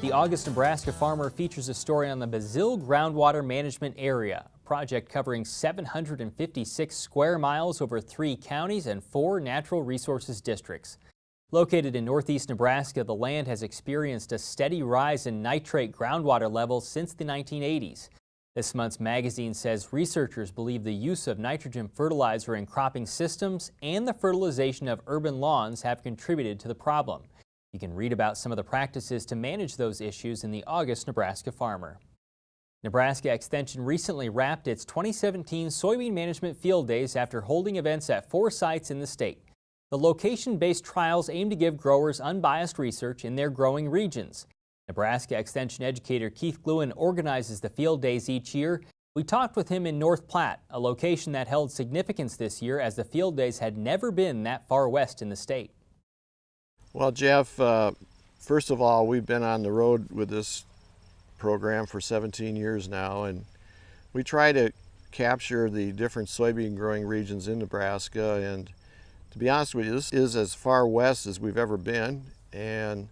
The August Nebraska Farmer features a story on the Bazille Groundwater Management Area, a project covering 756 square miles over 3 counties and 4 natural resources districts. Located in northeast Nebraska, the land has experienced a steady rise in nitrate groundwater levels since the 1980s. This month's magazine says researchers believe the use of nitrogen fertilizer in cropping systems and the fertilization of urban lawns have contributed to the problem. You can read about some of the practices to manage those issues in the August Nebraska Farmer. Nebraska Extension recently wrapped its 2017 soybean management field days after holding events at 4 sites in the state. The location-based trials aim to give growers unbiased research in their growing regions. Nebraska Extension educator Keith Glewen organizes the field days each year. We talked with him in North Platte, a location that held significance this year as the field days had never been that far west in the state. Well, Jeff, first of all, we've been on the road with this program for 17 years now, and we try to capture the different soybean growing regions in Nebraska. And to be honest with you, this is as far west as we've ever been. And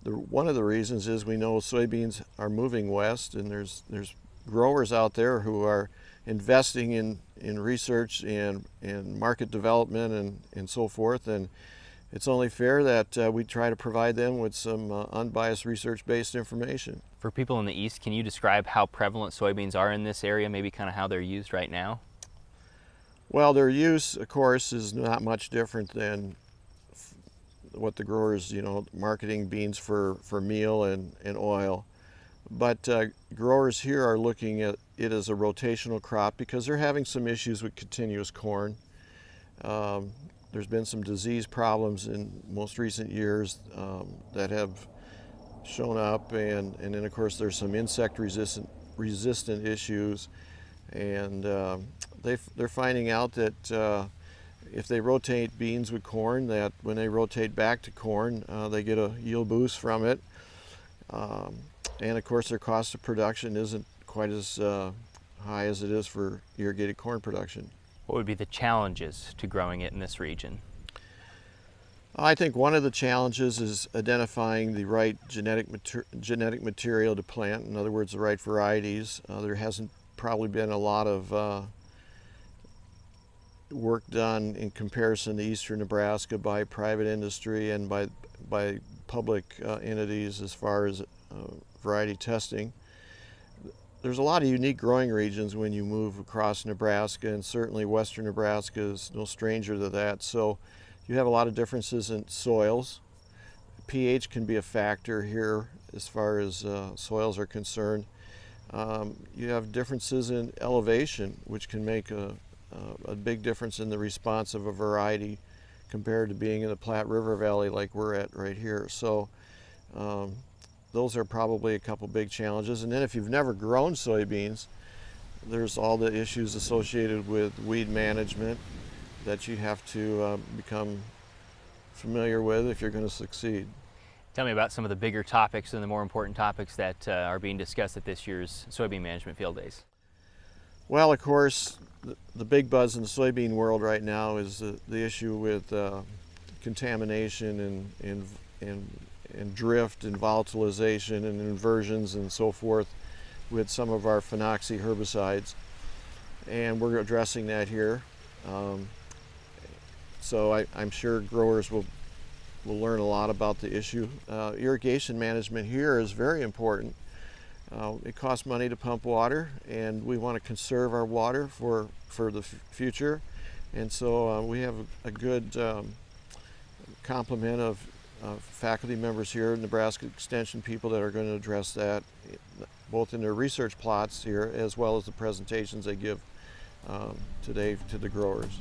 one of the reasons is we know soybeans are moving west, and there's growers out there who are investing in research and market development and so forth. And it's only fair that we try to provide them with some unbiased research-based information. For people in the east, can you describe how prevalent soybeans are in this area, maybe kind of how they're used right now? Well, their use, of course, is not much different than what the growers, marketing beans for meal and oil. But growers here are looking at it as a rotational crop because they're having some issues with continuous corn. There's been some disease problems in most recent years that have shown up, and then of course there's some insect resistant issues, and they're finding out that if they rotate beans with corn, that when they rotate back to corn, they get a yield boost from it, and of course their cost of production isn't quite as high as it is for irrigated corn production. What would be the challenges to growing it in this region? I think one of the challenges is identifying the right genetic material to plant, in other words, the right varieties. There hasn't probably been a lot of work done in comparison to eastern Nebraska by private industry and by public entities as far as variety testing. There's a lot of unique growing regions when you move across Nebraska, and certainly western Nebraska is no stranger to that. So you have a lot of differences in soils. pH can be a factor here as far as soils are concerned. You have differences in elevation, which can make a big difference in the response of a variety compared to being in the Platte River Valley like we're at right here. So those are probably a couple big challenges. And then if you've never grown soybeans, there's all the issues associated with weed management that you have to become familiar with if you're going to succeed. Tell me about some of the bigger topics and the more important topics that are being discussed at this year's soybean management field days. Well, of course, the big buzz in the soybean world right now is the issue with contamination and drift and volatilization and inversions and so forth with some of our phenoxy herbicides, and we're addressing that here. So I'm sure growers will learn a lot about the issue. Irrigation management here is very important. It costs money to pump water, and we want to conserve our water for the future, and so we have a good complement of faculty members here, Nebraska Extension people that are going to address that, both in their research plots here as well as the presentations they give today to the growers.